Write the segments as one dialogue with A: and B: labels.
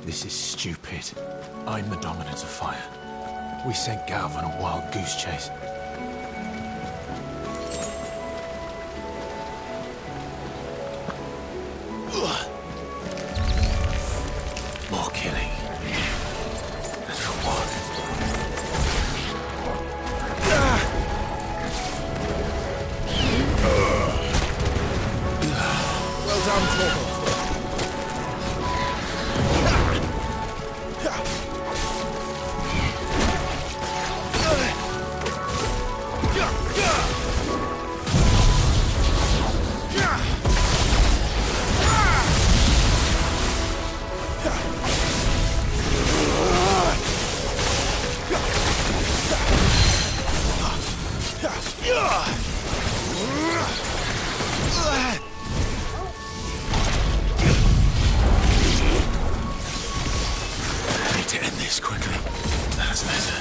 A: This is stupid. I'm the dominant of fire. We sent Galv on a wild goose chase. More killing. And for what?
B: Well done, Torvald.
A: I need to end this quickly. That's better.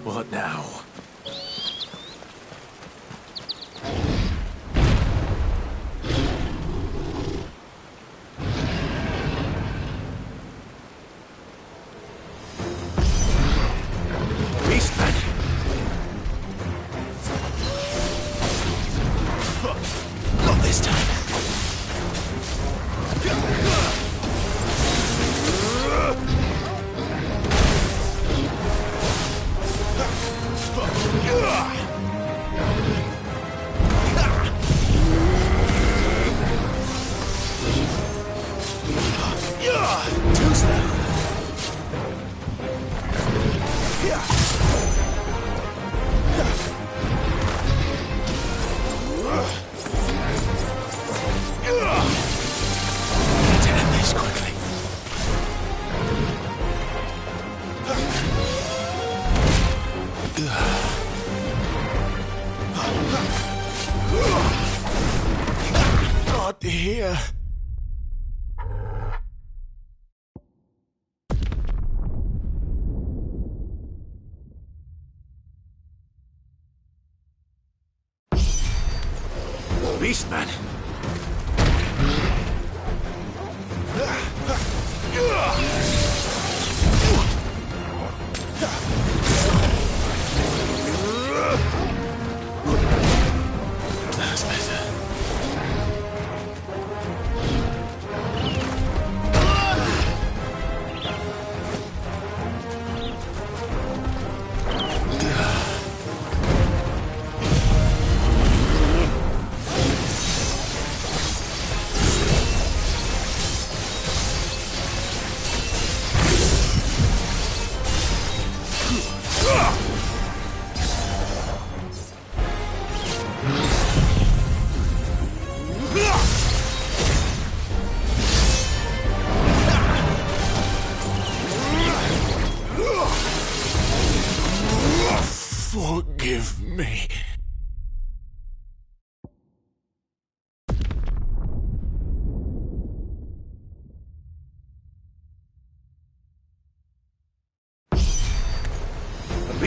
A: What now? Beastman! Not this time. Too slow. Need to end this quickly. Not here. Beastman! That's better.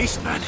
A: beast, man.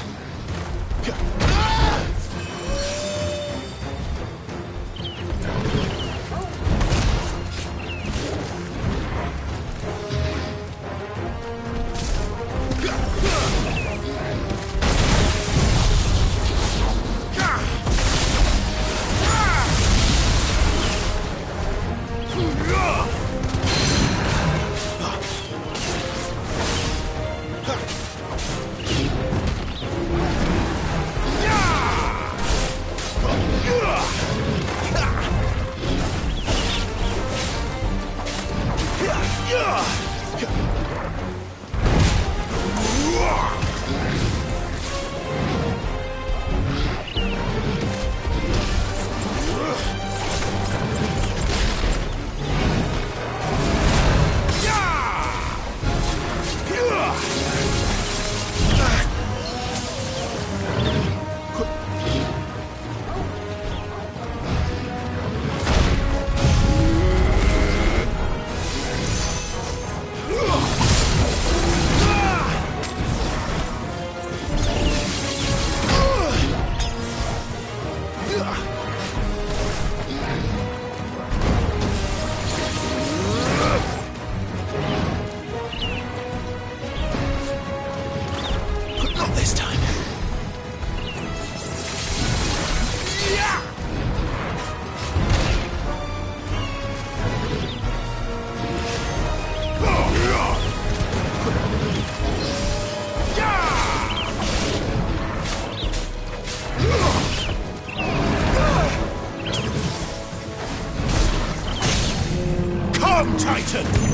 A: Titan!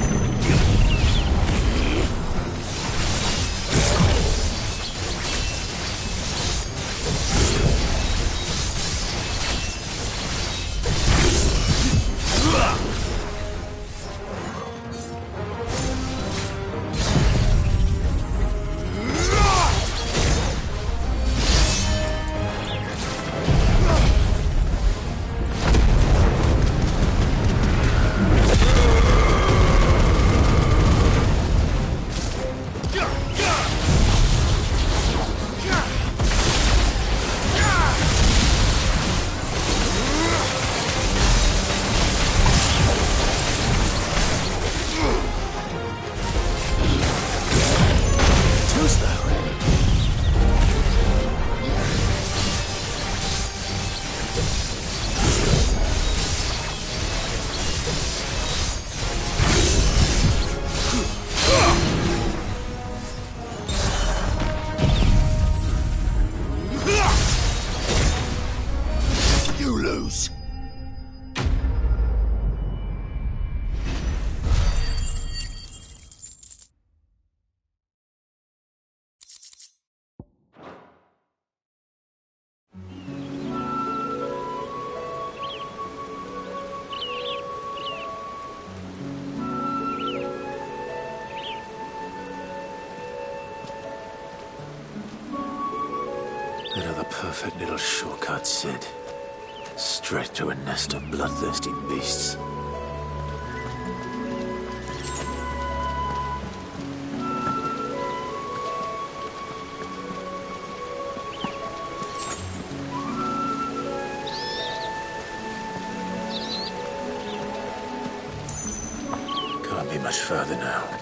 B: Another perfect little shortcut, Sid. Straight to a nest of bloodthirsty beasts. Can't be much further now.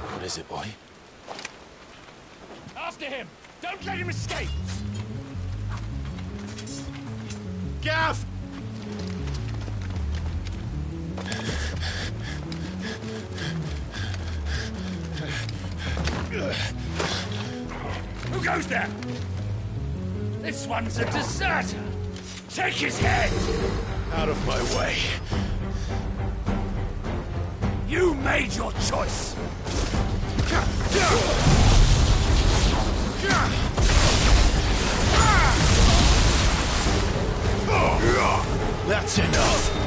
A: What is it, boy?
C: After him! Don't let him escape!
A: Gav!
C: Who goes there? This one's a deserter! Take his head!
A: Out of my way.
C: You made your choice!
A: That's enough.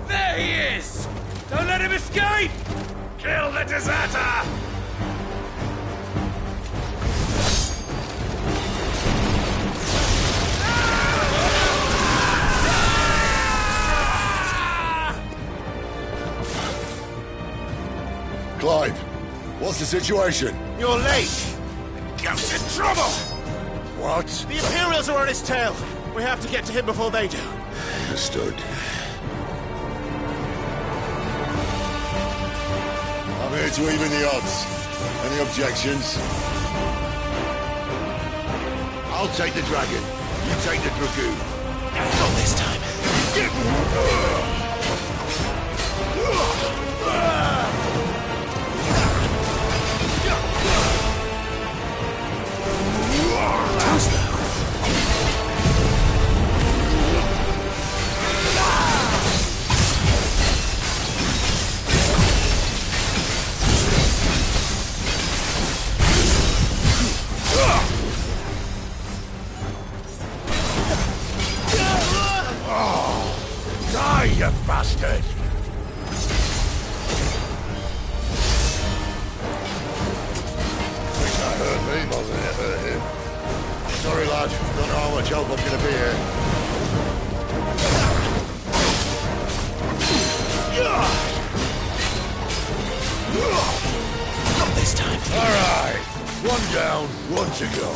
C: There he is! Don't let him escape! Kill the deserter!
D: Clive, what's the situation?
C: You're late! The Gout's in trouble!
D: What?
C: The Imperials are on his tail! We have to get to him before they do.
D: Understood. I'm here to even the odds. Any objections? I'll take the dragon. You take the dragoon.
A: Not this time. Too slow.
D: Die, you bastard! Think that hurt me more than it hurt him. Sorry, lad. Don't know how much help I'm gonna be here.
A: Not this time.
D: All right. One down, one to go.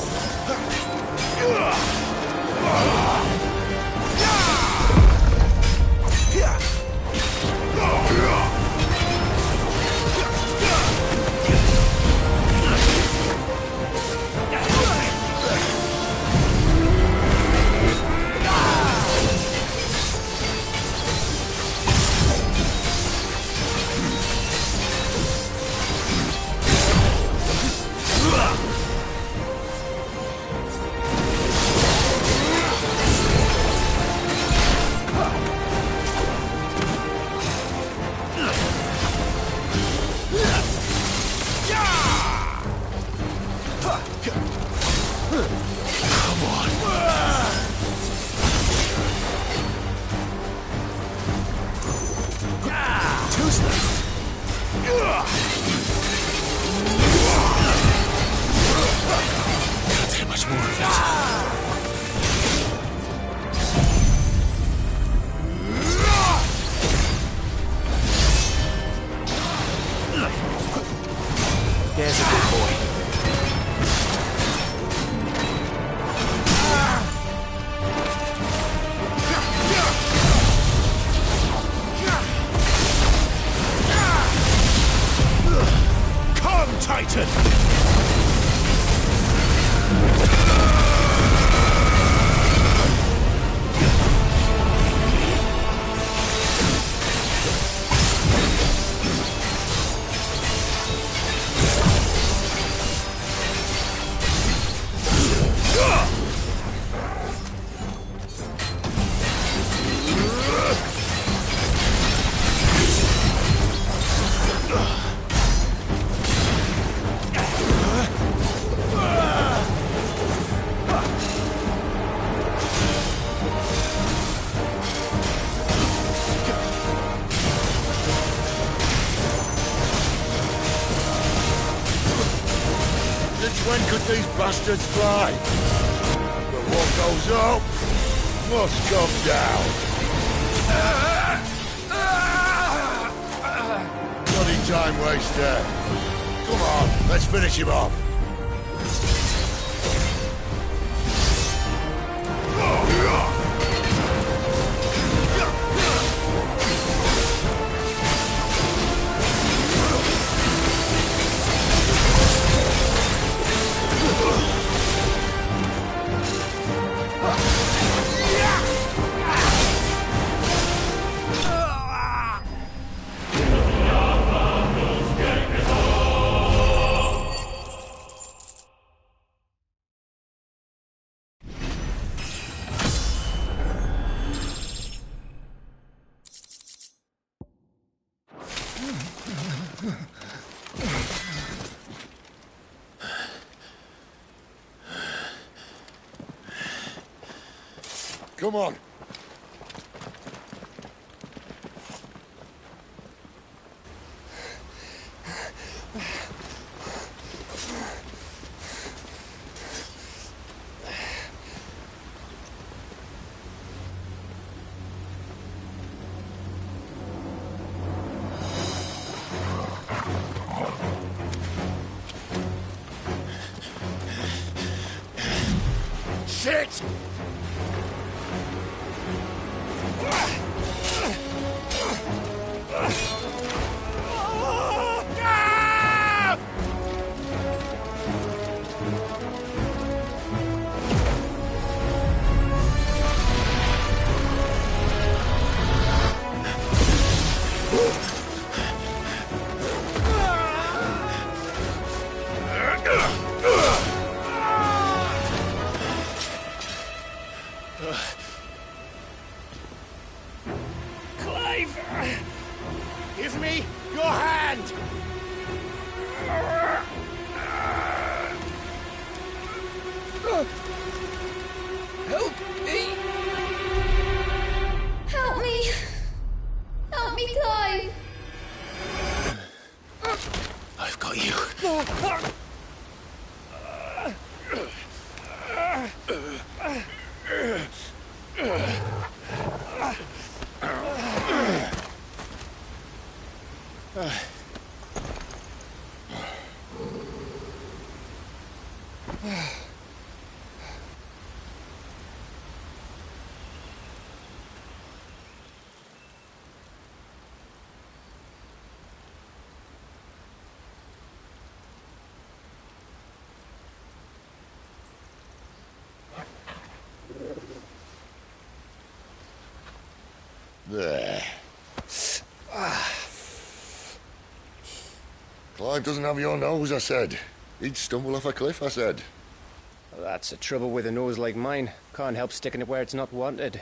D: Bastards fly. But what goes up must come down. Bloody time waster. Come on, let's finish him off. Come on. Shit! Give me your hand!
E: Help me!
F: Help me! Help me, Clive!
B: I've got you.
D: There. Clive doesn't have your nose, I said. He'd stumble off a cliff, I said.
E: Well, that's the trouble with a nose like mine. Can't help sticking it where it's not wanted.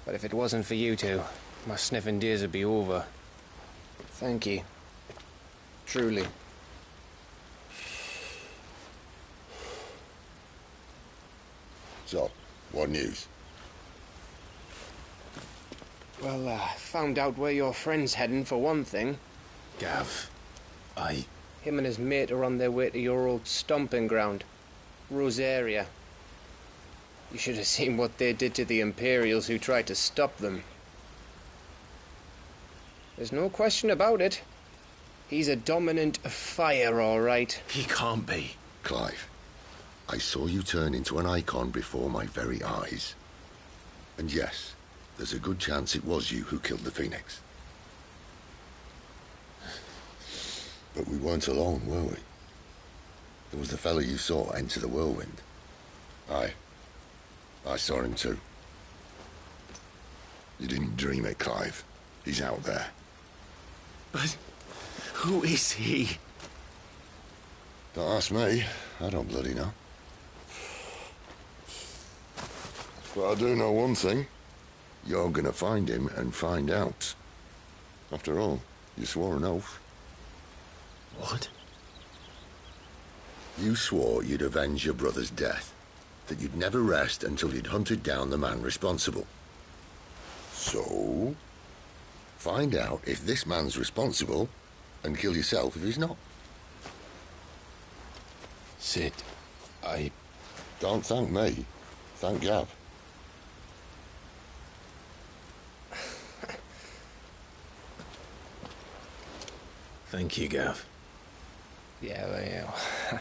E: But if it wasn't for you two, my sniffing days would be over. Thank you. Truly.
D: So, what news?
E: Well, found out where your friend's heading, for one thing.
B: Gav,
E: Him and his mate are on their way to your old stomping ground, Rosaria. You should have seen what they did to the Imperials who tried to stop them. There's no question about it. He's a dominant of fire, all right.
B: He can't be.
D: Clive, I saw you turn into an icon before my very eyes. And yes, there's a good chance it was you who killed the Phoenix. But we weren't alone, were we? There was the fellow you saw enter the whirlwind. I saw him too. You didn't dream it, Clive. He's out there.
B: But who is he?
D: Don't ask me. I don't bloody know. But I do know one thing. You're gonna find him and find out. After all, you swore an oath.
B: What?
D: You swore you'd avenge your brother's death. That you'd never rest until you'd hunted down the man responsible. So, find out if this man's responsible and kill yourself if he's not.
B: Sid,
D: Don't thank me. Thank Gav.
B: Thank you, Gav.
E: Yeah, well, yeah.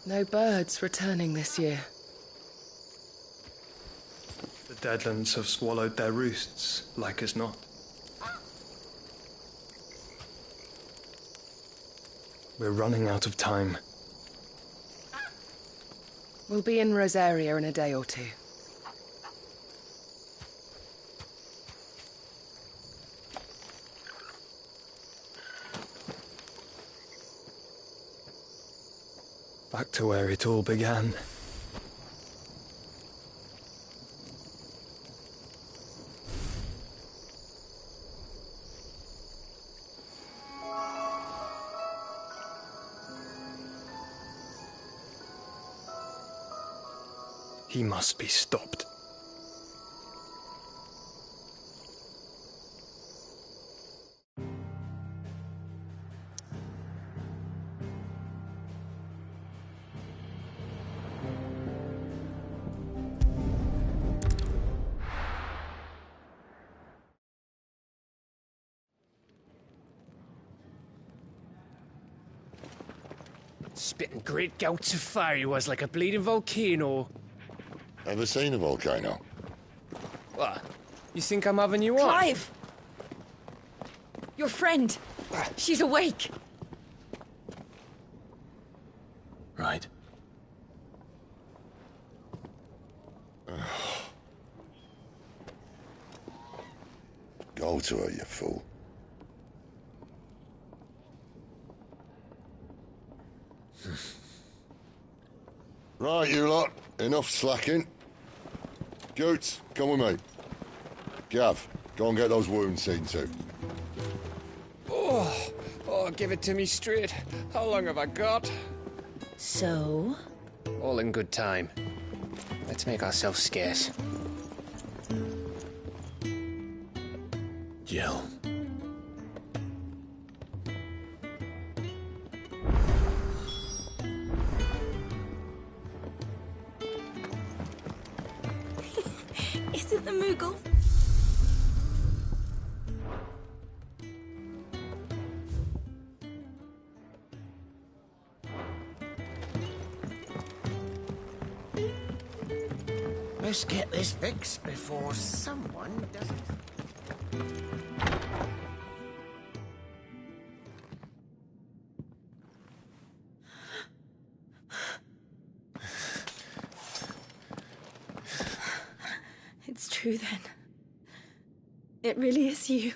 G: No birds returning this year.
H: The Deadlands have swallowed their roosts, like as not. We're running out of time.
G: We'll be in Rosaria in a day or two.
H: Back to where it all began. He must be stopped.
E: Spitting great gouts of fire he was, like a bleeding volcano.
D: Ever seen a volcano?
E: What? You think I'm having you on?
I: Clive! Your friend! She's awake!
B: Right.
D: Go to her, you fool. Right, you lot. Enough slacking. Goots, come with me. Gav, go and get those wounds seen to.
E: Oh, give it to me straight. How long have I got?
I: So?
E: All in good time. Let's make ourselves scarce.
B: Jill.
I: Is it the Moogle?
J: Let's get this fixed before someone doesn't.
I: It's true then. It really is you.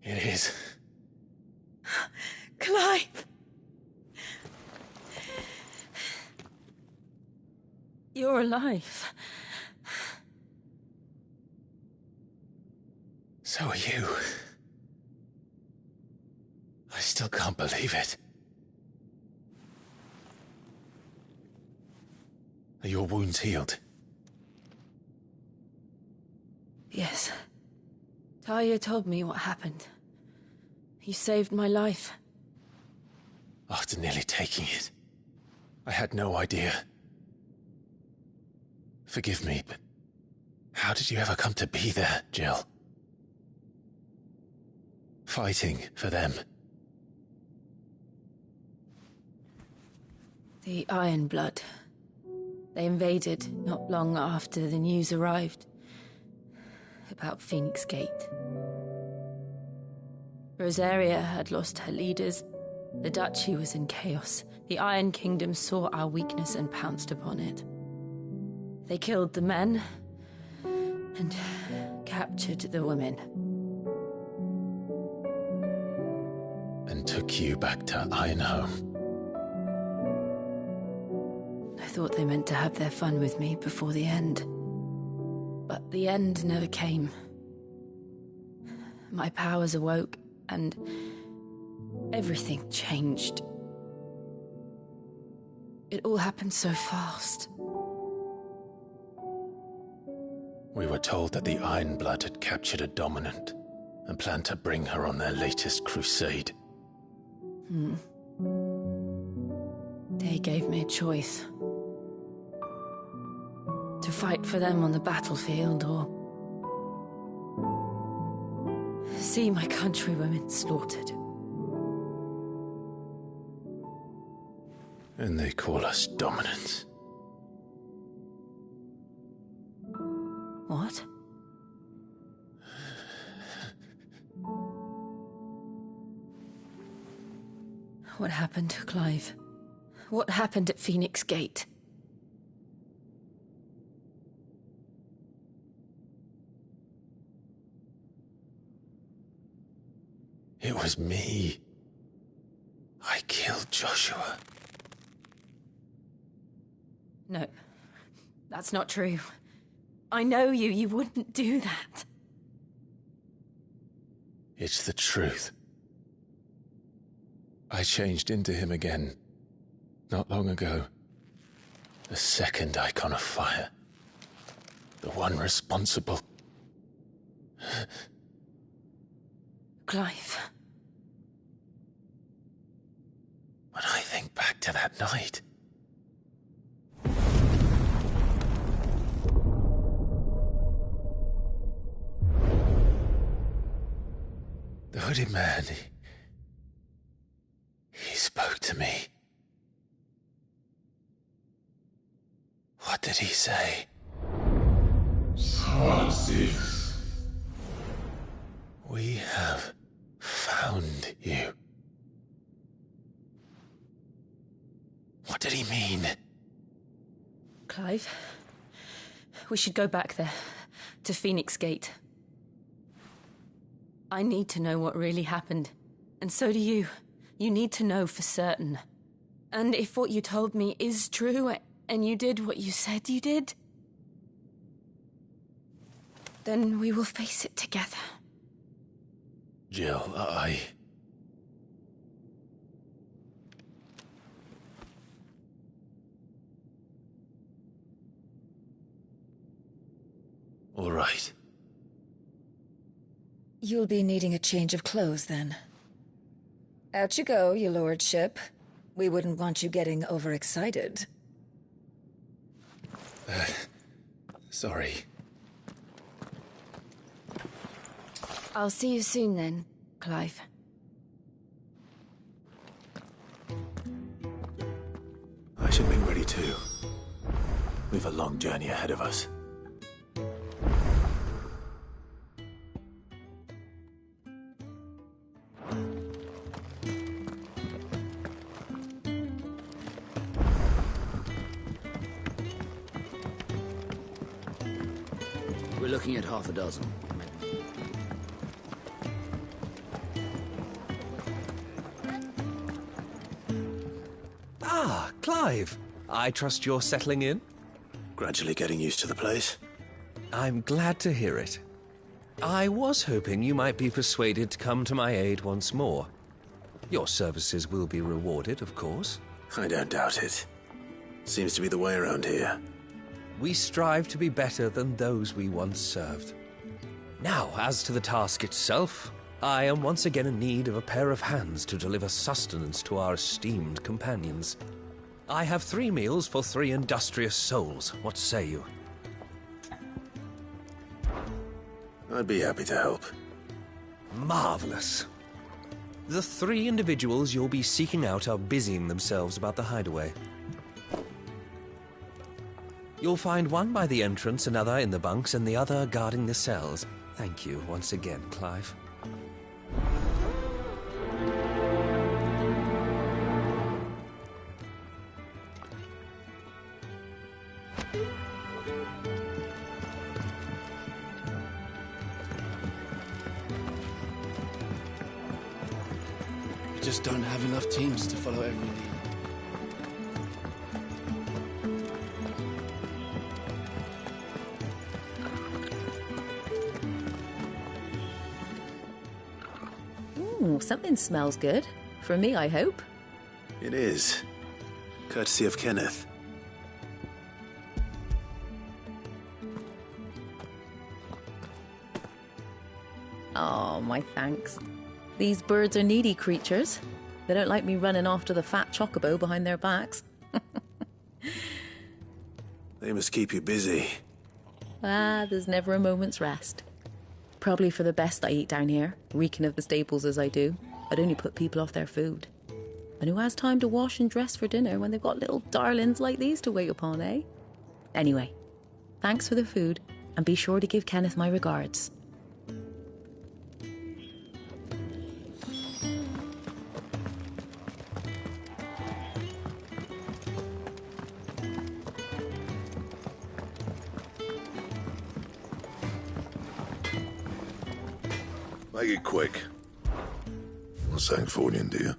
B: It is.
I: Clive! You're alive.
B: So are you. I still can't believe it. Are your wounds healed?
I: Yes. Talia told me what happened. You saved my life.
B: After nearly taking it, I had no idea. Forgive me, but how did you ever come to be there, Jill? Fighting for them.
I: The Iron Blood. They invaded not long after the news arrived about Phoenix Gate. Rosaria had lost her leaders. The Duchy was in chaos. The Iron Kingdom saw our weakness and pounced upon it. They killed the men and captured the women.
B: And took you back to Ironhome.
I: I thought they meant to have their fun with me before the end. But the end never came. My powers awoke, and everything changed. It all happened so fast.
A: We were told that the Ironblood had captured a dominant and planned to bring her on their latest crusade.
I: They gave me a choice. To fight for them on the battlefield or see my countrywomen slaughtered.
A: And they call us dominants.
I: What? What happened, Clive? What happened at Phoenix Gate?
A: It was me. I killed Joshua.
I: No, that's not true. I know you. You wouldn't do that.
A: It's the truth. I changed into him again, not long ago. The second icon of fire. The one responsible.
I: Clive.
A: When I think back to that night... The hooded man, he spoke to me. What did he say?
K: Francis.
A: We have found you. What did he mean?
I: Clive, we should go back there, to Phoenix Gate. I need to know what really happened, and so do you. You need to know for certain. And if what you told me is true, and you did what you said you did, then we will face it together.
A: Jill, All right.
L: You'll be needing a change of clothes, then. Out you go, your lordship. We wouldn't want you getting overexcited.
A: Sorry.
I: I'll see you soon then, Clive.
B: I should be ready too. We've a long journey ahead of us.
M: We're looking at half a dozen.
N: Ah, Clive. I trust you're settling in?
B: Gradually getting used to the place.
N: I'm glad to hear it. I was hoping you might be persuaded to come to my aid once more. Your services will be rewarded, of course.
B: I don't doubt it. Seems to be the way around here.
N: We strive to be better than those we once served. Now, as to the task itself, I am once again in need of a pair of hands to deliver sustenance to our esteemed companions. I have 3 meals for 3 industrious souls. What say you?
B: I'd be happy to help.
N: Marvelous. The 3 individuals you'll be seeking out are busying themselves about the hideaway. You'll find one by the entrance, another in the bunks, and the other guarding the cells. Thank you once again, Clive.
M: We just don't have enough teams to follow every lead.
K: something smells good. For me, I hope.
B: It is. Courtesy of Kenneth.
K: Oh, my thanks. These birds are needy creatures. They don't like me running after the fat chocobo behind their backs.
B: They must keep you busy.
K: There's never a moment's rest. Probably for the best I eat down here, reeking of the stables as I do. I'd only put people off their food. And who has time to wash and dress for dinner when they've got little darlings like these to wait upon, eh? Anyway, thanks for the food, and be sure to give Kenneth my regards.
D: Make it quick. Not saying Fornian, do you?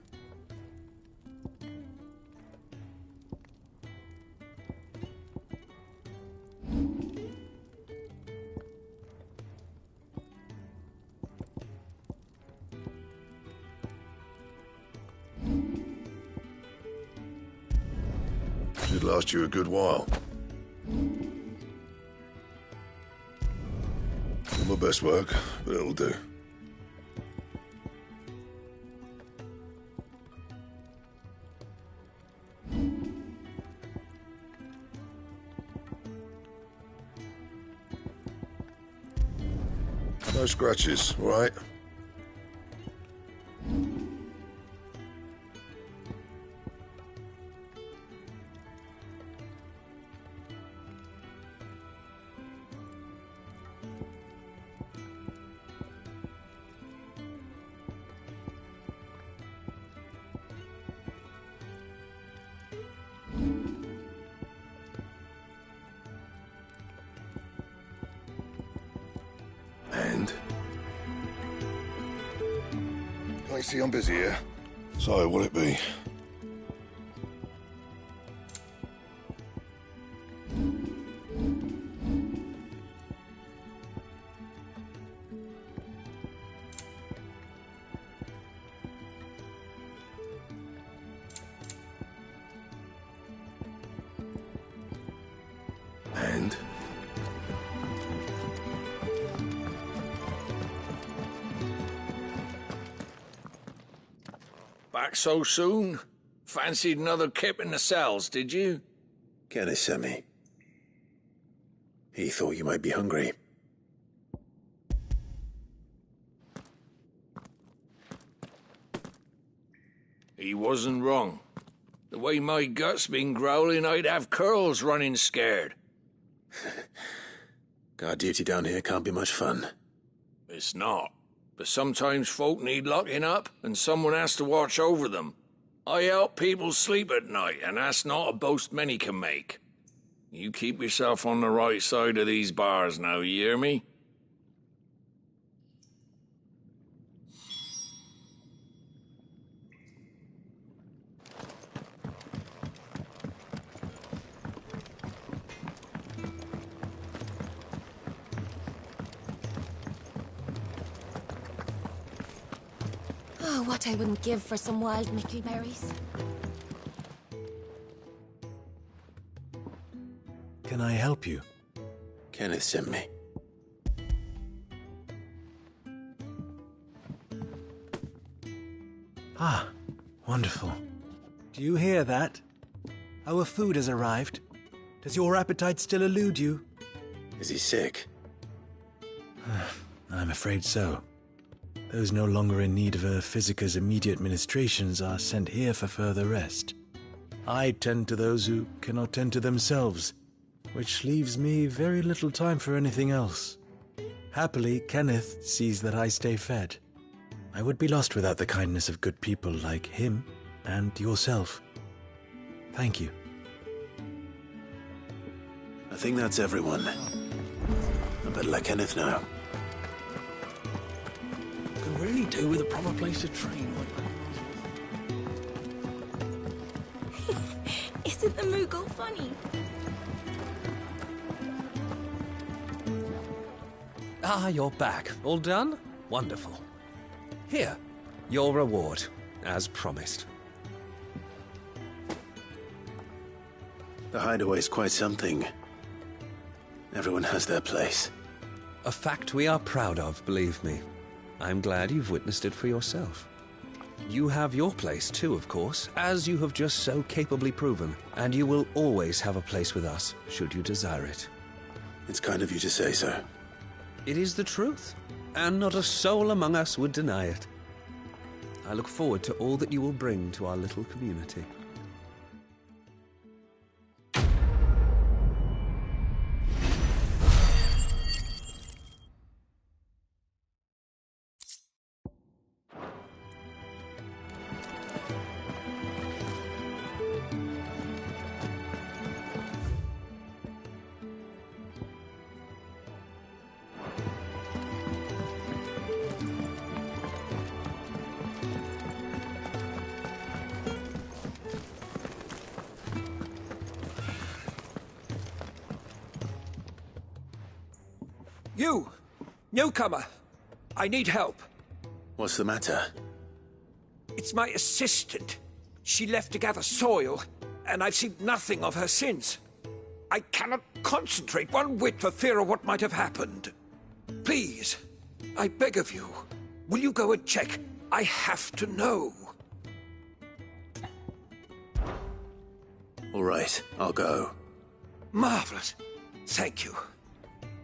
D: Should last you a good while. Not my best work, but it'll do. No scratches, all right? And? I see I'm busy here. So, what'll it be? And?
C: Back so soon? Fancied another kip in the cells, did you?
B: Kenneth sent me. He thought you might be hungry.
C: He wasn't wrong. The way my gut's been growling, I'd have curls running scared.
B: Guard duty down here can't be much fun.
C: It's not. But sometimes folk need locking up, and someone has to watch over them. I help people sleep at night, and that's not a boast many can make. You keep yourself on the right side of these bars now, you hear me?
F: Oh, what I wouldn't give for some wild mickleberries.
B: Can I help you? Kenneth sent me.
O: Ah, wonderful. Do you hear that? Our food has arrived. Does your appetite still elude you?
B: Is he sick?
O: I'm afraid so. Those no longer in need of a physicus immediate ministrations are sent here for further rest. I tend to those who cannot tend to themselves, which leaves me very little time for anything else. Happily, Kenneth sees that I stay fed. I would be lost without the kindness of good people like him and yourself. Thank you.
B: I think that's everyone. I better let Kenneth know.
M: Could really do with a proper place to train.
F: Isn't the Moogle funny?
N: Ah, you're back. All done? Wonderful. Here, Your reward, as promised.
B: The hideaway's quite something. Everyone has their place.
N: A fact we are proud of, believe me. I'm glad you've witnessed it for yourself. You have your place too, of course, as you have just so capably proven, and you will always have a place with us, should you desire it.
B: It's kind of you to say so.
N: It is the truth, and not a soul among us would deny it. I look forward to all that you will bring to our little community.
P: You! Newcomer! I need help.
B: What's the matter?
P: It's my assistant. She left to gather soil, and I've seen nothing of her since. I cannot concentrate one whit for fear of what might have happened. Please, I beg of you, will you go and check? I have to know.
B: All right, I'll go.
P: Marvelous. Thank you.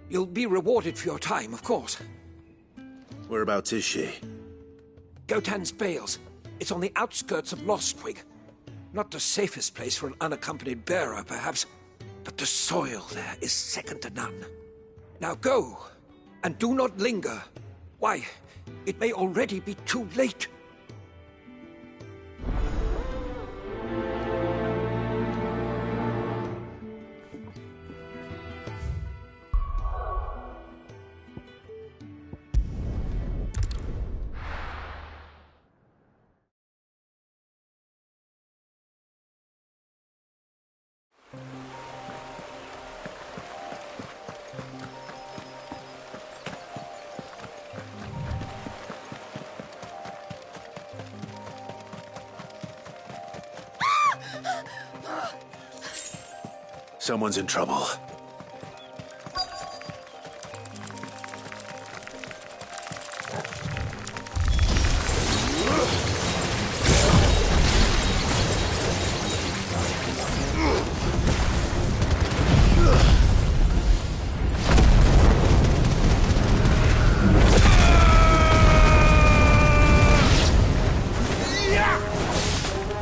P: You'll be rewarded for your time, of course.
B: Whereabouts is she?
P: Gotan's Bales. It's on the outskirts of Lostwig. Not the safest place for an unaccompanied bearer, perhaps, but the soil there is second to none. Now go, and do not linger. Why, it may already be too late.
B: Someone's in trouble.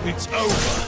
Q: It's over.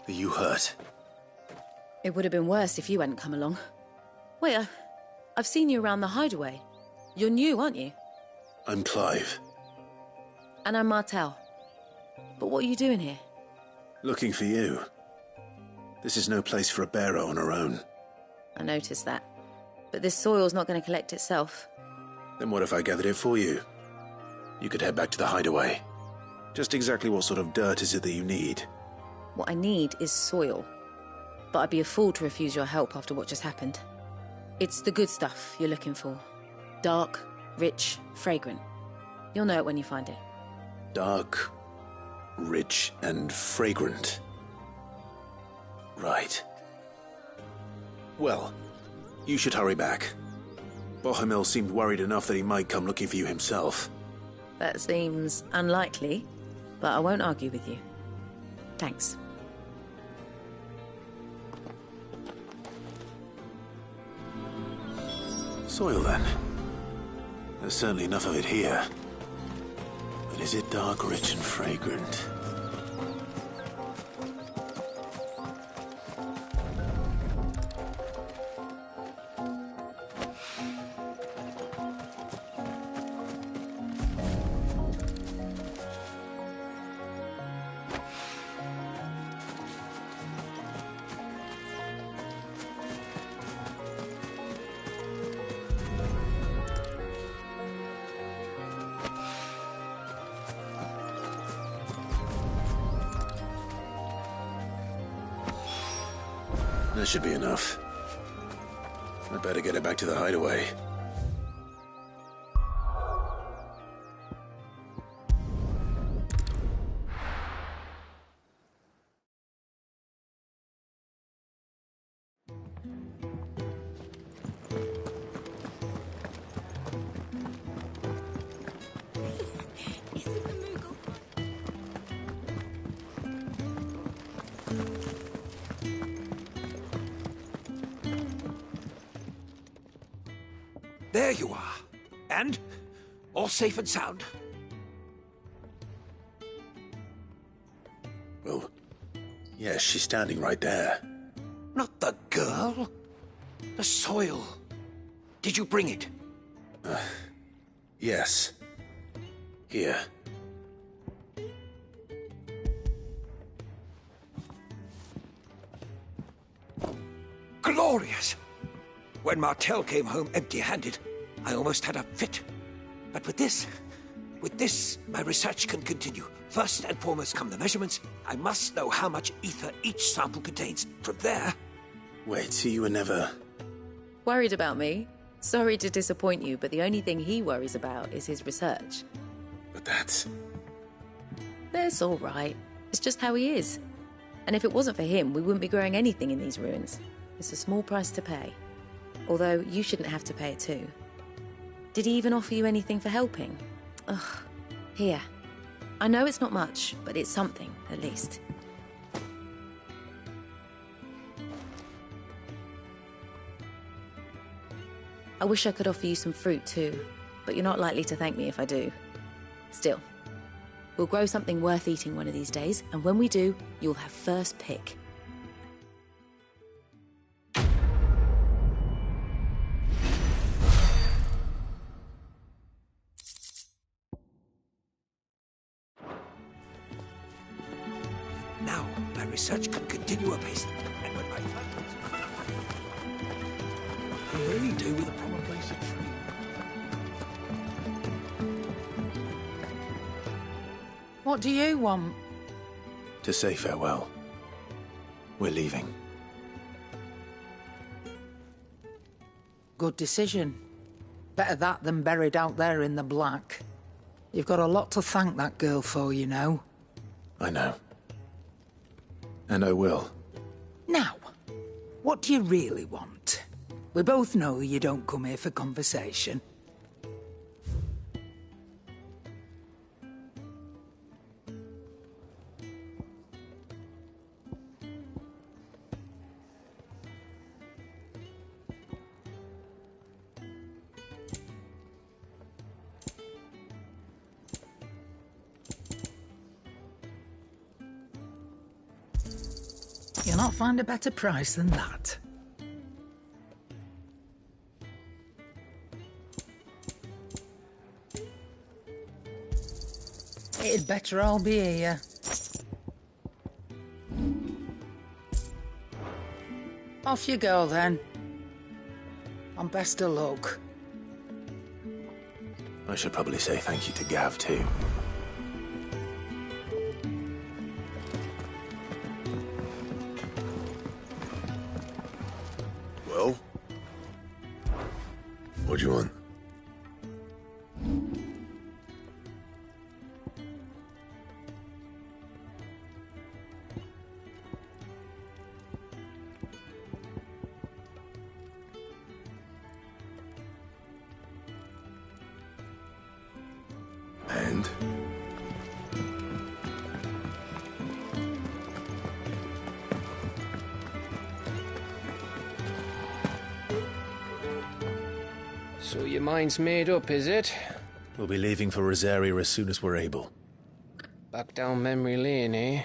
B: Are you hurt?
K: It would have been worse if you hadn't come along. Wait, I've seen you around the hideaway. You're new, aren't you?
B: I'm Clive.
K: And I'm Martel. But what are you doing here?
B: Looking for you. This is no place for a bearer on her own.
K: I noticed that. But this soil's not going to collect itself.
B: Then what if I gathered it for you? You could head back to the hideaway. Just exactly what sort of dirt is it that you need?
K: What I need is soil. But I'd be a fool to refuse your help after what just happened. It's the good stuff you're looking for. Dark, rich, fragrant. You'll know it when you find it.
B: Dark, rich, and fragrant. Right. Well, you should hurry back. Bohemil seemed worried enough that he might come looking for you himself.
K: That seems unlikely, but I won't argue with you. Thanks.
B: Soil, then. There's certainly enough of it here. But is it dark, rich, and fragrant? That should be enough. I better get it back to the hideaway.
P: There you are. And? All safe and sound?
B: Well, yes, she's standing right there.
P: Not the girl. The soil. Did you bring it?
B: Yes. Here.
P: Glorious! When Martel came home empty-handed, I almost had a fit. But with this, my research can continue. First and foremost come the measurements. I must know how much ether each sample contains. From there...
B: Wait, so you were never...
K: Worried about me? Sorry to disappoint you, but the only thing he worries about is his research.
B: But that's
K: all right. It's just how he is. And if it wasn't for him, we wouldn't be growing anything in these ruins. It's a small price to pay. Although, you shouldn't have to pay it too. Did he even offer you anything for helping? Ugh. Here. I know it's not much, but it's something, at least. I wish I could offer you some fruit too, but you're not likely to thank me if I do. Still, we'll grow something worth eating one of these days, and when we do, you'll have first pick.
P: Now, my research can continue apace, and when my findings...
M: Can really do with a proper place of training.
J: What do you want?
B: to say farewell. We're leaving.
J: Good decision. Better that than buried out there in the black. You've got a lot to thank that girl for, you know.
B: I know. And I will.
J: Now, what do you really want? We both know you don't come here for conversation. You'll not find a better price than that. It'd better all be here. Off you go, then. And best of luck.
B: I should probably say thank you to Gav, too.
D: Well? What do you want? And?
E: So your mind's made up, is it?
A: We'll be leaving for Rosaria as soon as we're able.
E: Back down memory lane, eh?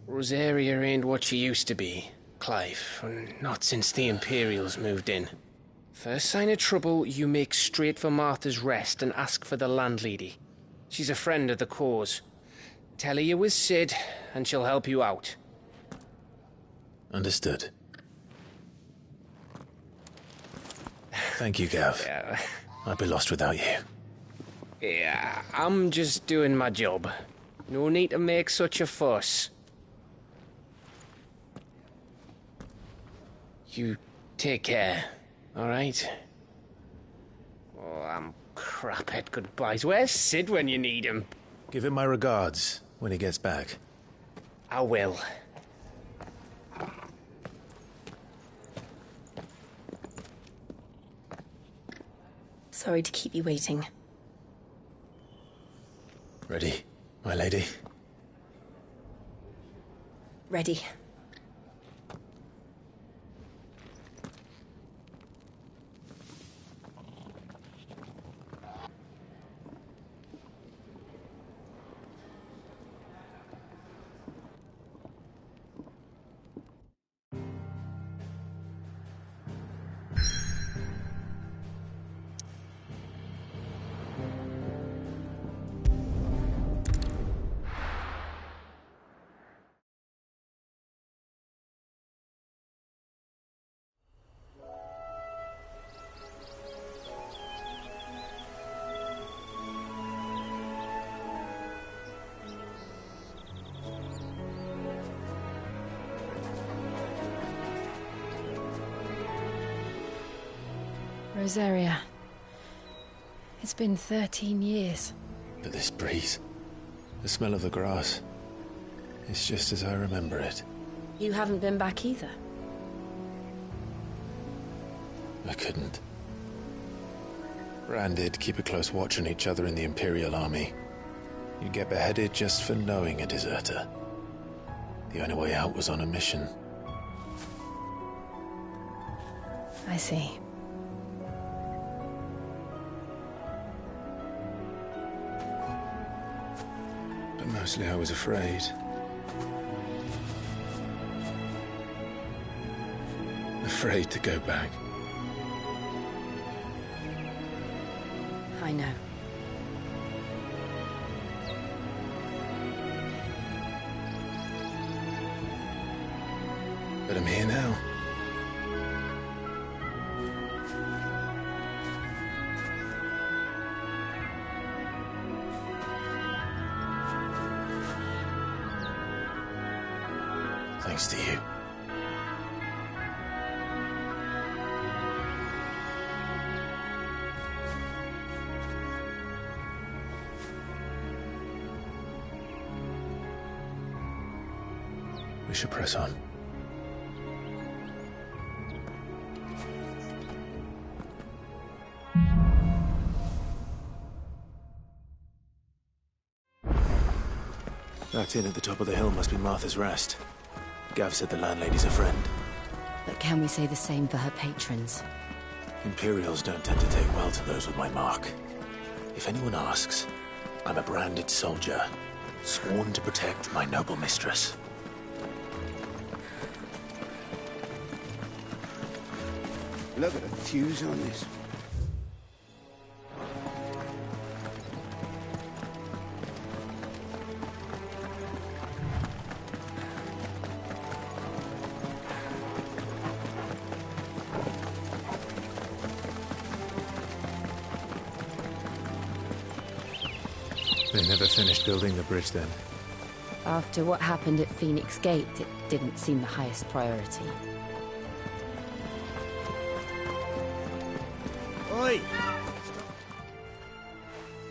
E: Rosaria ain't what she used to be, Clive. Not since the Imperials moved in. First sign of trouble, you make straight for Martha's Rest and ask for the landlady. She's a friend of the cause. Tell her you was Sid, and she'll help you out.
A: Understood. Thank you, Gav.
E: Yeah.
A: I'd be lost without you.
E: Yeah, I'm just doing my job. No need to make such a fuss. You take care, all right? Oh, I'm crap at goodbyes. Where's Sid when you need him?
A: Give him my regards when he gets back.
E: I will.
I: Sorry to keep you waiting.
A: Ready, my lady?
I: Ready. Rosaria. It's been 13 years.
A: But this breeze, the smell of the grass, it's just as I remember it.
I: You haven't been back either.
A: I couldn't. Branded, keep a close watch on each other in the Imperial Army. You'd get beheaded just for knowing a deserter. The only way out was on a mission.
I: I see.
A: But mostly I was afraid. Afraid to go back.
I: I know.
A: But I'm here now. Thanks to you. We should press on. That inn at the top of the hill must be Martha's Rest. Gav said the landlady's a friend.
I: But can we say the same for her patrons?
A: Imperials don't tend to take well to those with my mark. If anyone asks, I'm a branded soldier, sworn to protect my noble mistress.
R: Look at the fuse on this.
A: They never finished building the bridge then.
I: After what happened at Phoenix Gate, it didn't seem the highest priority.
R: Oi!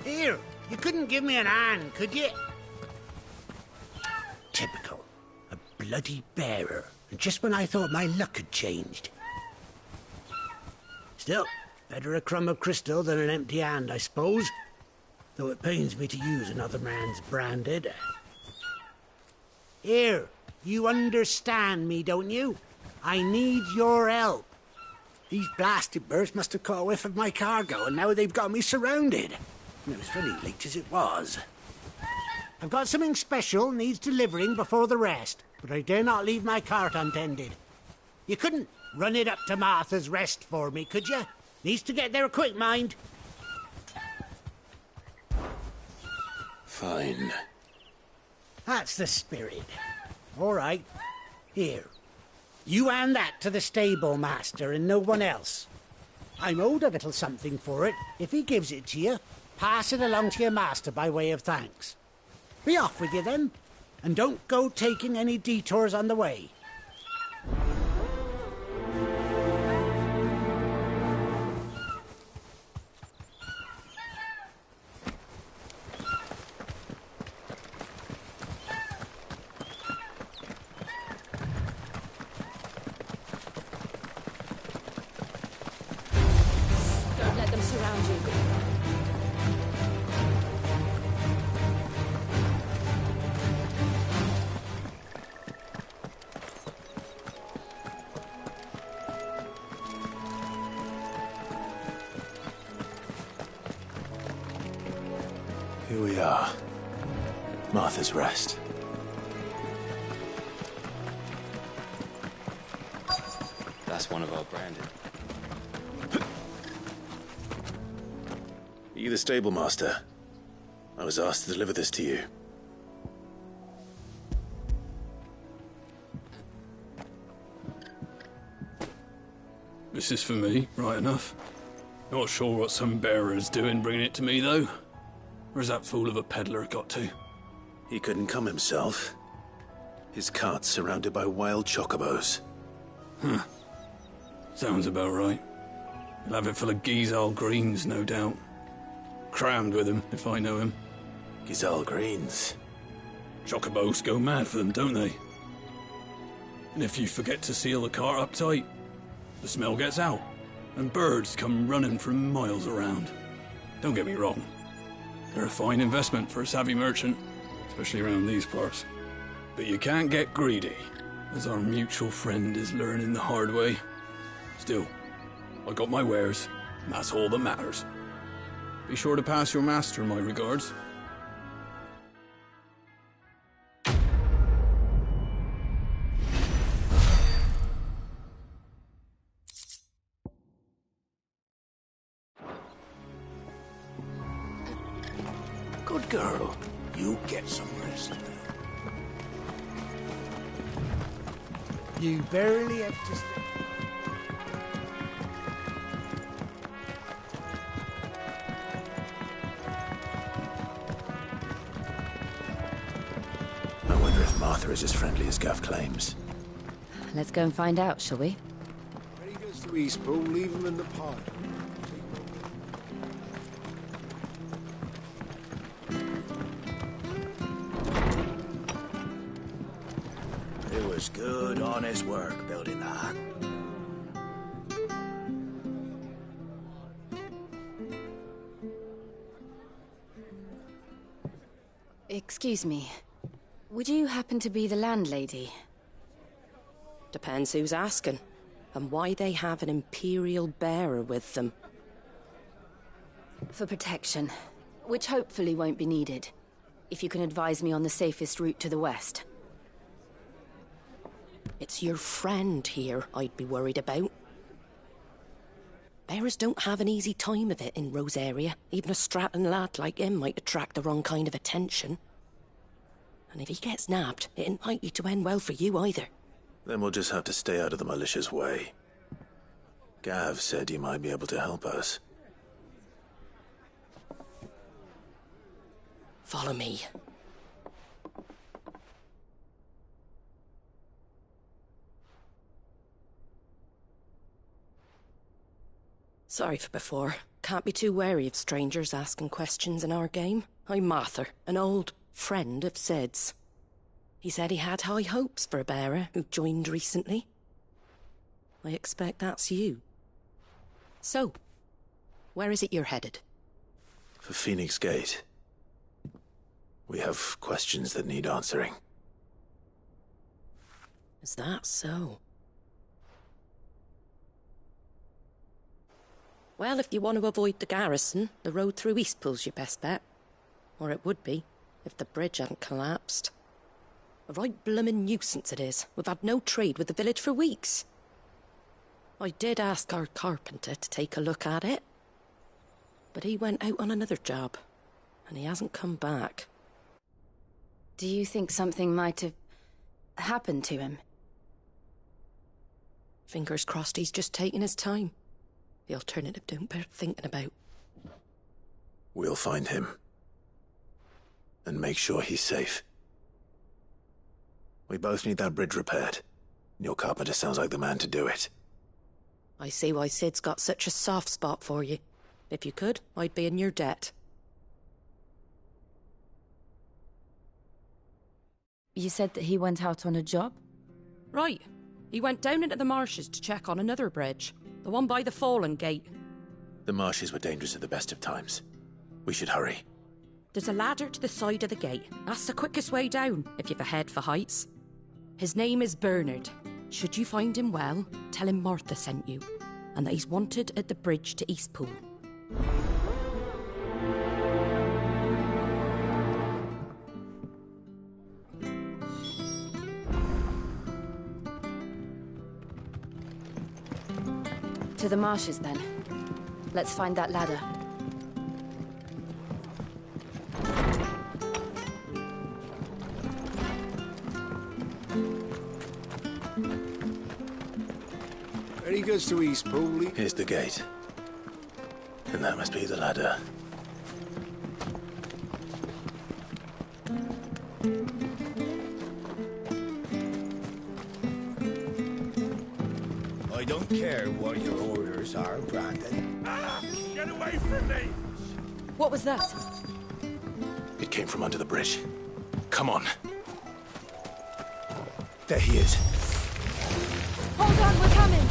R: Here, you couldn't give me an hand, could you? Typical. A bloody bearer. And just when I thought my luck had changed. Still, better a crumb of crystal than an empty hand, I suppose. Though it pains me to use another man's branded. Here, you understand me, don't you? I need your help. These blasted birds must have caught a whiff of my cargo, and now they've got me surrounded. And it was very late as it was. I've got something special needs delivering before the rest, but I dare not leave my cart untended. You couldn't run it up to Martha's Rest for me, could you? Needs to get there quick, mind.
B: Fine.
R: That's the spirit. All right. Here. You hand that to the stable master and no one else. I'm owed a little something for it. If he gives it to you, pass it along to your master by way of thanks. Be off with you then, and don't go taking any detours on the way.
I: Don't let them surround you.
A: Here we are. Martha's Rest.
S: That's one of our branded.
B: Are you the stable master? I was asked to deliver this to you.
M: This is for me, right enough. Not sure what some bearer's doing bringing it to me, though. Where's that fool of a peddler got to?
B: He couldn't come himself. His cart's surrounded by wild chocobos.
M: Huh. Sounds about right. He'll have it full of Gizal greens, no doubt. Crammed with him, if I know him.
A: Gizal greens?
M: Chocobos go mad for them, don't they? And if you forget to seal the cart up tight, the smell gets out, and birds come running from miles around. Don't get me wrong. They're a fine investment for a savvy merchant, especially around these parts. But you can't get greedy, as our mutual friend is learning the hard way. Still, I got my wares, and that's all that matters. Be sure to pass your master my regards.
P: Good girl. You get some rest now.
R: You barely have to stay.
A: I wonder if Martha is as friendly as Gav claims.
I: Let's go and find out, shall we?
P: When he gets to Eastpool, leave him in the pod.
T: It was good, honest work building that.
I: Excuse me. Would you happen to be the landlady?
U: Depends who's asking, and why they have an Imperial bearer with them.
I: For protection, which hopefully won't be needed. If you can advise me on the safest route to the west.
U: It's your friend here I'd be worried about. Bearers don't have an easy time of it in Rosaria. Even a Stratton lad like him might attract the wrong kind of attention. And if he gets nabbed, it ain't likely to end well for you either.
B: Then we'll just have to stay out of the malicious way. Gav said he might be able to help us.
U: Follow me. Sorry for before. Can't be too wary of strangers asking questions in our game. I'm Martha, an old friend of Sid's. He said he had high hopes for a bearer who joined recently. I expect that's you. So, where is it you're headed?
B: For Phoenix Gate. We have questions that need answering.
U: Is that so? Well, if you want to avoid the garrison, the road through Eastpool's your best bet. Or it would be, if the bridge hadn't collapsed. A right bloomin' nuisance it is. We've had no trade with the village for weeks. I did ask our carpenter to take a look at it. But he went out on another job, and he hasn't come back.
I: Do you think something might have happened to him?
U: Fingers crossed he's just taking his time. The alternative don't bear thinking about.
B: We'll find him. And make sure he's safe. We both need that bridge repaired. Your carpenter sounds like the man to do it.
U: I see why Sid's got such a soft spot for you. If you could, I'd be in your debt.
I: You said that he went out on a job?
U: Right. He went down into the marshes to check on another bridge. The one by the Fallen Gate.
B: The marshes were dangerous at the best of times. We should hurry.
U: There's a ladder to the side of the gate. That's the quickest way down, if you've a head for heights. His name is Bernard. Should you find him well, tell him Martha sent you, and that he's wanted at the bridge to Eastpool.
I: To the marshes, then. Let's find that ladder.
T: Ready goes to Eastpool.
B: Here's the gate. And that must be the ladder.
T: I don't care what your orders are, Brandon.
Q: Get away from me!
I: What was that?
B: It came from under the bridge. Come on. There he is.
I: Hold on, we're coming!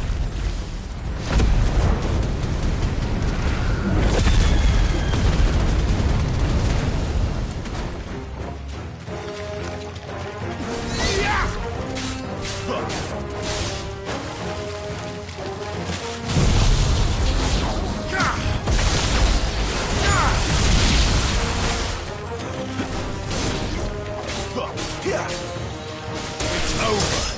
Q: It's over.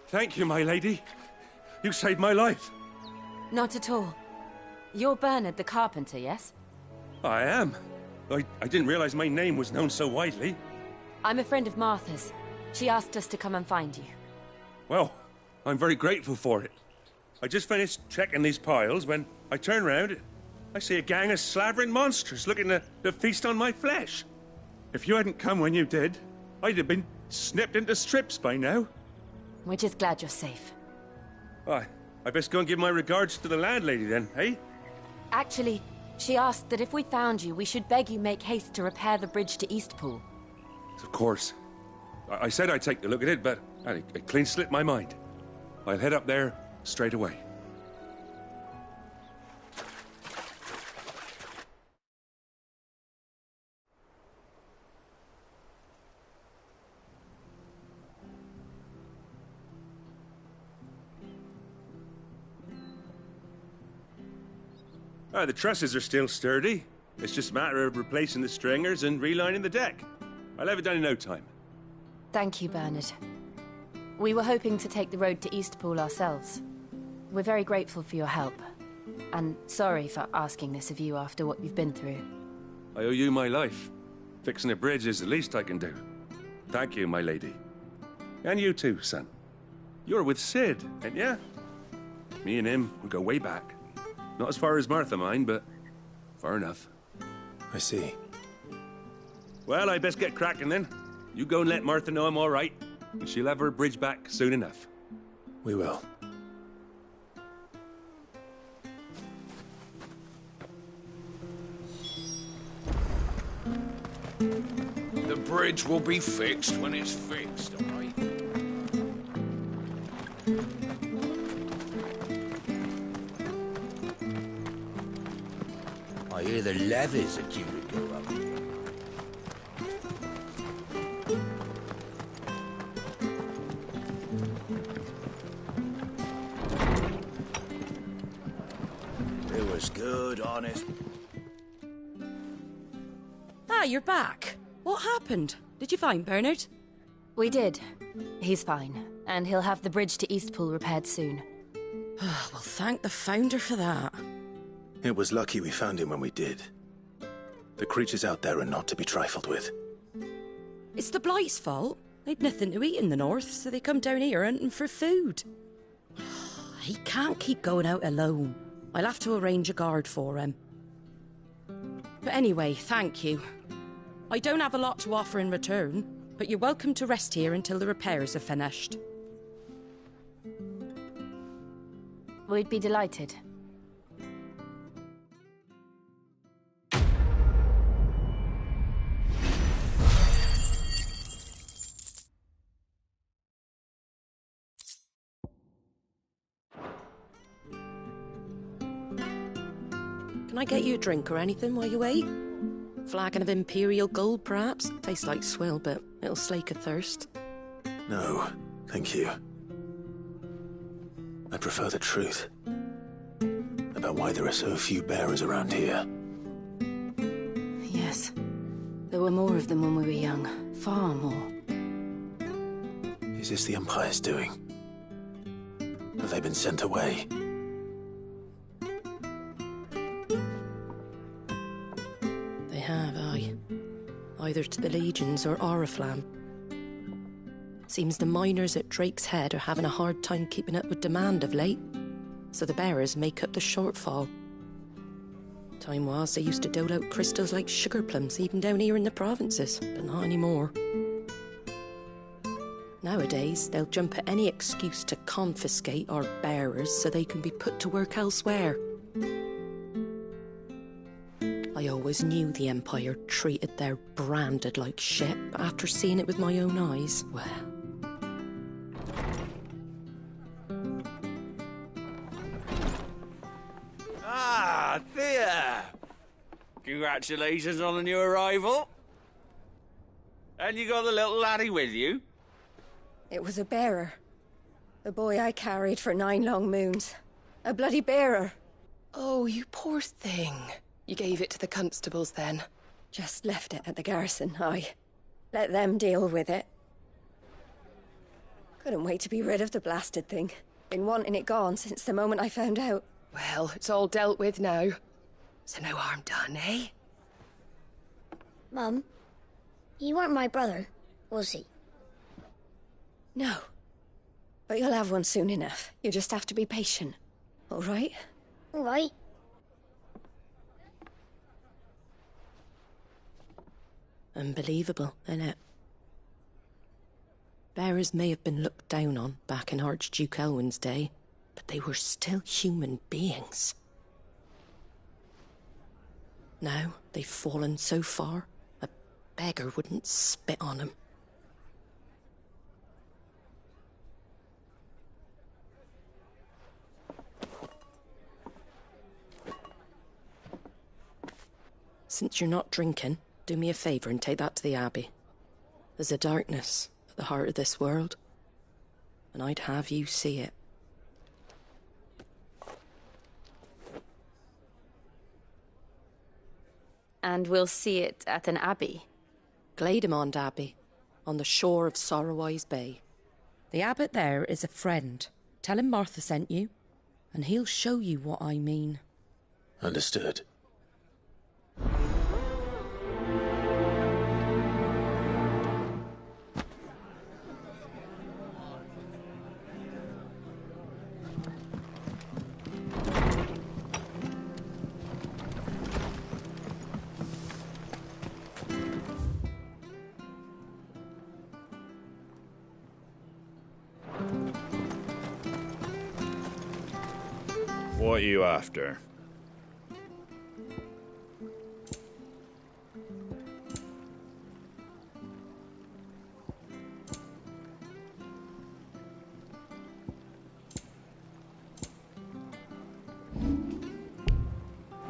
G: Thank you, my lady. You saved my life.
I: Not at all. You're Bernard the carpenter, yes?
G: I am. I didn't realize my name was known so widely.
I: I'm a friend of Martha's. She asked us to come and find you.
G: Well, I'm very grateful for it. I just finished checking these piles when I turn around. I see a gang of slavering monsters looking to feast on my flesh. If you hadn't come when you did, I'd have been snipped into strips by now.
I: We're just glad you're safe.
G: I best go and give my regards to the landlady then, eh?
I: Actually, she asked that if we found you, we should beg you make haste to repair the bridge to Eastpool.
G: Of course. I said I'd take a look at it, but it clean slipped my mind. I'll head up there straight away. The trusses are still sturdy. It's just a matter of replacing the stringers and relining the deck. I'll have it done in no time.
I: Thank you, Bernard. We were hoping to take the road to Eastpool ourselves. We're very grateful for your help. And sorry for asking this of you after what you've been through.
G: I owe you my life. Fixing a bridge is the least I can do. Thank you, my lady. And you too, son. You're with Sid, ain't ya? Me and him, we go way back. Not as far as Martha, mind, but far enough.
B: I see.
G: Well, I best get cracking then. You go and let Martha know I'm all right, and she'll have her bridge back soon enough.
B: We will.
C: The bridge will be fixed when it's fixed, all right?
T: I hear the levies are due to go up. It was good, honest.
U: Ah, you're back. What happened? Did you find Bernard?
I: We did. He's fine, and he'll have the bridge to Eastpool repaired soon.
U: Well, thank the Founder for that.
B: It was lucky we found him when we did. The creatures out there are not to be trifled with.
U: It's the Blight's fault. They'd nothing to eat in the north, so they come down here hunting for food. He can't keep going out alone. I'll have to arrange a guard for him. But anyway, thank you. I don't have a lot to offer in return, but you're welcome to rest here until the repairs are finished.
I: We'd be delighted.
U: Can I get you a drink or anything while you wait? Flagon of Imperial Gold, perhaps? Tastes like swill, but it'll slake a thirst.
B: No, thank you. I prefer the truth. About why there are so few bearers around here.
I: Yes. There were more of them when we were young. Far more.
B: Is this the Empire's doing? Have they been sent away?
U: They have, aye. Either to the Legions or Oriflamme. Seems the miners at Drake's Head are having a hard time keeping up with demand of late, so the bearers make up the shortfall. Time was they used to dole out crystals like sugar plums even down here in the provinces, but not anymore. Nowadays, they'll jump at any excuse to confiscate our bearers so they can be put to work elsewhere. I always knew the Empire treated their branded like shit, but after seeing it with my own eyes, well...
Q: Ah, Thea! Congratulations on the new arrival. And you got the little laddie with you?
H: It was a bearer. The boy I carried for 9 long moons. A bloody bearer.
V: Oh, you poor thing. You gave it to the constables then?
H: Just left it at the garrison, aye. Let them deal with it. Couldn't wait to be rid of the blasted thing. Been wanting it gone since the moment I found out.
V: Well, it's all dealt with now. So no harm done, eh?
W: Mum, he weren't my brother, was he?
H: No. But you'll have one soon enough. You just have to be patient. All right?
W: All right.
U: Unbelievable, innit? Bearers may have been looked down on back in Archduke Elwin's day, but they were still human beings. Now they've fallen so far, a beggar wouldn't spit on them. Since you're not drinking, do me a favour and take that to the Abbey. There's a darkness at the heart of this world, and I'd have you see it.
I: And we'll see it at an abbey?
U: Glademond Abbey, on the shore of Sorrowwise Bay. The abbot there is a friend. Tell him Martha sent you, and he'll show you what I mean.
B: Understood.
F: What are you after?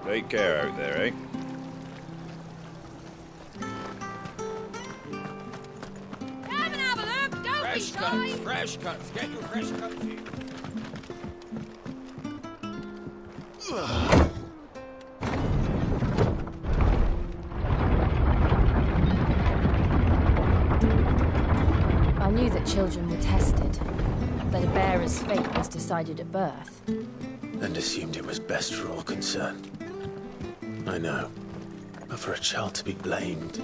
F: Take care out there, eh?
L: Come and have a look, don't
Q: Fresh
L: be
Q: cuts,
L: shy.
Q: fresh cuts. Get your fresh cuts here.
I: I knew that children were tested, that a bearer's fate was decided at birth.
A: And assumed it was best for all concerned. I know. But for a child to be blamed,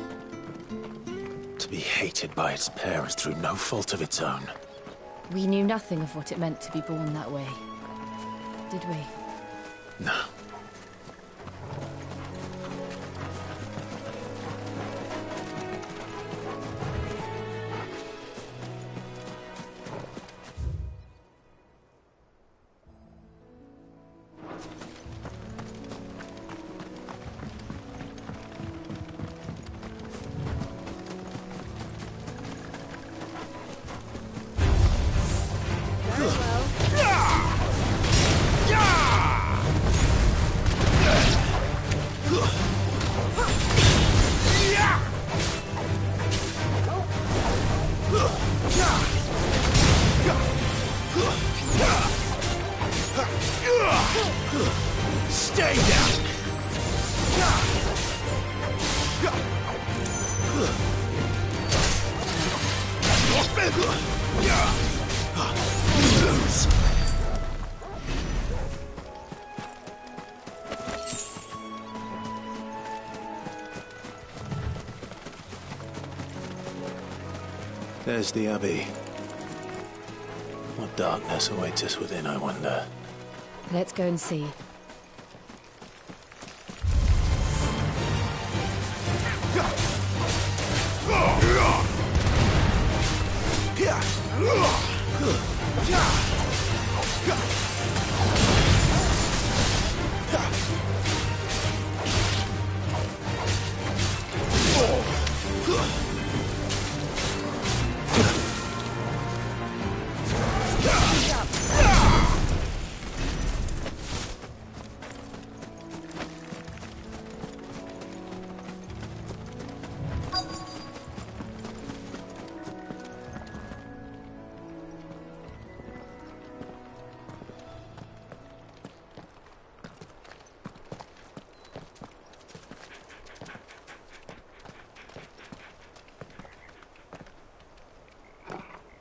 A: to be hated by its parents through no fault of its own.
I: We knew nothing of what it meant to be born that way, did we?
A: No.
T: Stay down! Lose!
A: There's the Abbey. What darkness awaits us within, I wonder?
I: Let's go and see.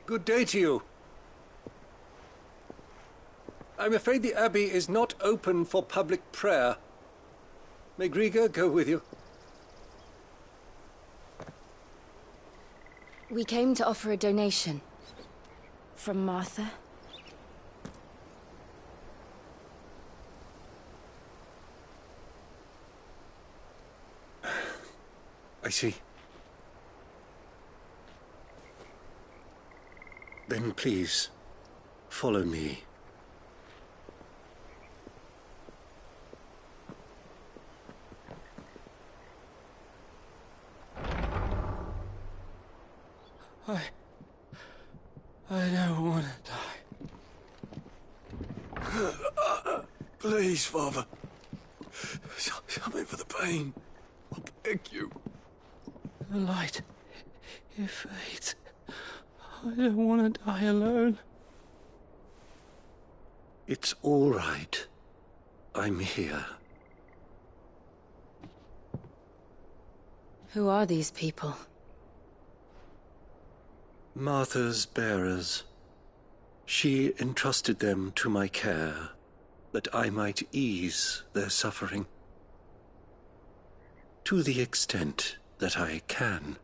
O: Good day to you. I'm afraid the Abbey is not open for public prayer. May Griga go with you?
I: We came to offer a donation. From Martha.
O: I see. Then please, follow me.
Q: I don't want to die. Please, Father. Something for the pain. I beg you. The light, it fades. I don't want to die alone.
O: It's all right. I'm here.
I: Who are these people?
O: Martha's bearers. She entrusted them to my care, that I might ease their suffering. To the extent that I can.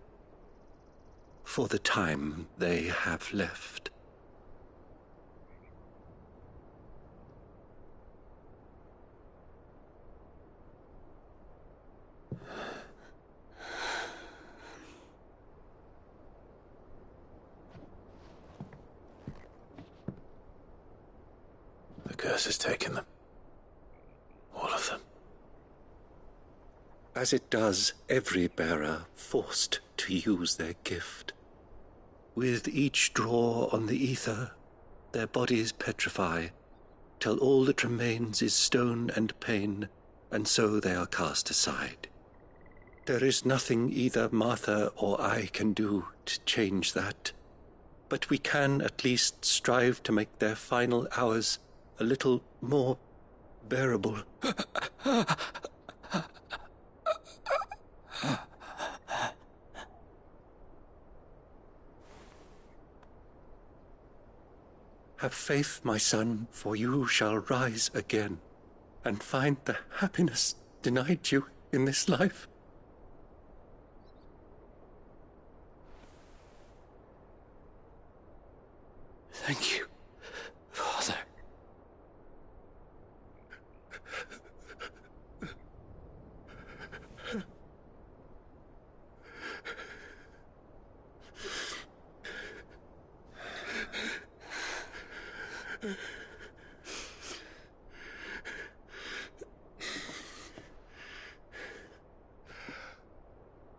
O: For the time they have left.
A: The curse has taken them.
O: as it does every bearer forced to use their gift. With each draw on the ether, their bodies petrify, till all that remains is stone and pain, and so they are cast aside. There is nothing either Martha or I can do to change that, but we can at least strive to make their final hours a little more bearable. Have faith, my son, for you shall rise again and find the happiness denied you in this life.
Q: Thank you, Father.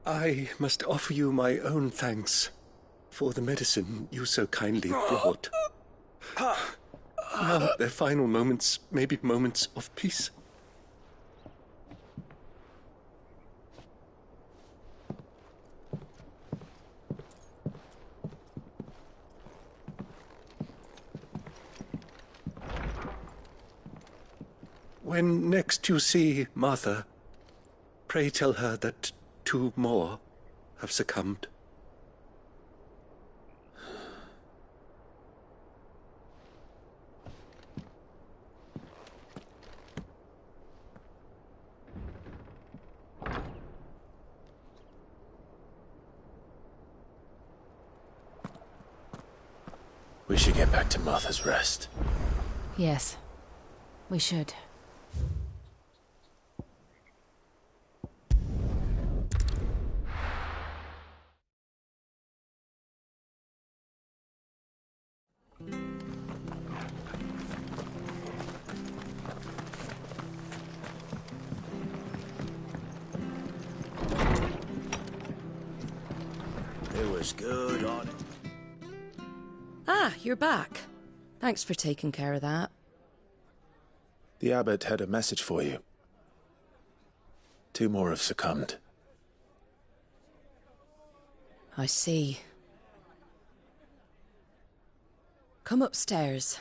O: I must offer you my own thanks for the medicine you so kindly brought. Now their final moments may be moments of peace. When next you see Martha, pray tell her that 2 more have succumbed.
A: We should get back to Martha's Rest.
I: Yes, we should.
T: It was good on it.
U: Ah, you're back. Thanks for taking care of that.
A: The abbot had a message for you. 2 more have succumbed.
U: I see. Come upstairs.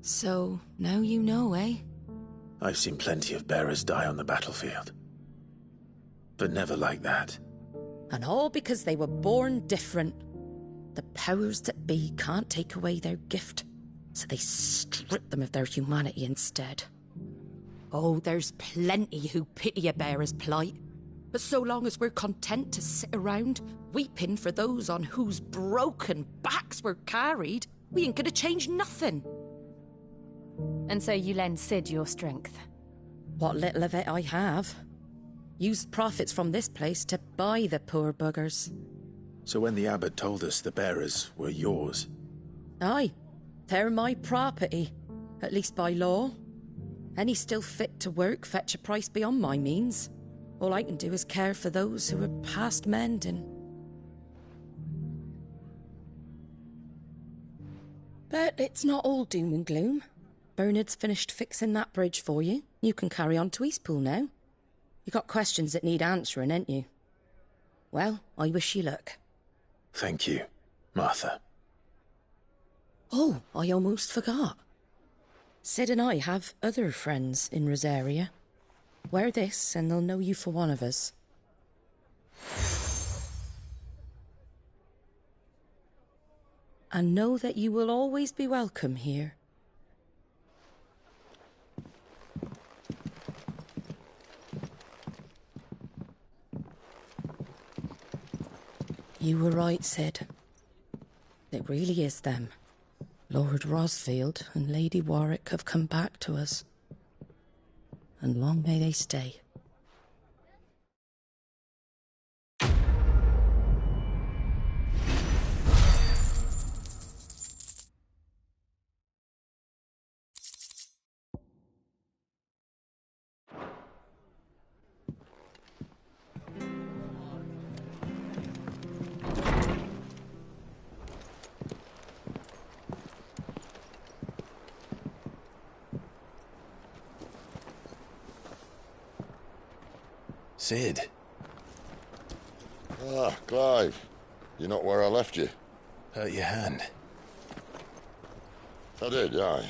U: So, now you know, eh?
A: I've seen plenty of bearers die on the battlefield. But never like that.
U: And all because they were born different. The powers that be can't take away their gift, so they strip them of their humanity instead. Oh, there's plenty who pity a bearer's plight. But so long as we're content to sit around, weeping for those on whose broken backs we're carried, we ain't gonna change nothing.
I: And so you lend Sid your strength?
U: What little of it I have. Used profits from this place to buy the poor buggers.
A: So when the abbot told us the bearers were yours...
U: Aye, they're my property, at least by law. Any still fit to work fetch a price beyond my means. All I can do is care for those who are past mending. But it's not all doom and gloom. Bernard's finished fixing that bridge for you. You can carry on to Eastpool now. You got questions that need answering, ain't you? Well, I wish you luck.
A: Thank you, Martha.
U: Oh, I almost forgot. Sid and I have other friends in Rosaria. Wear this and they'll know you for one of us. And know that you will always be welcome here. You were right, Sid. It really is them. Lord Rosfield and Lady Warwick have come back to us. And long may they stay.
A: Sid.
D: Ah, Clive. You're not where I left you.
A: Hurt your hand.
D: I did, aye.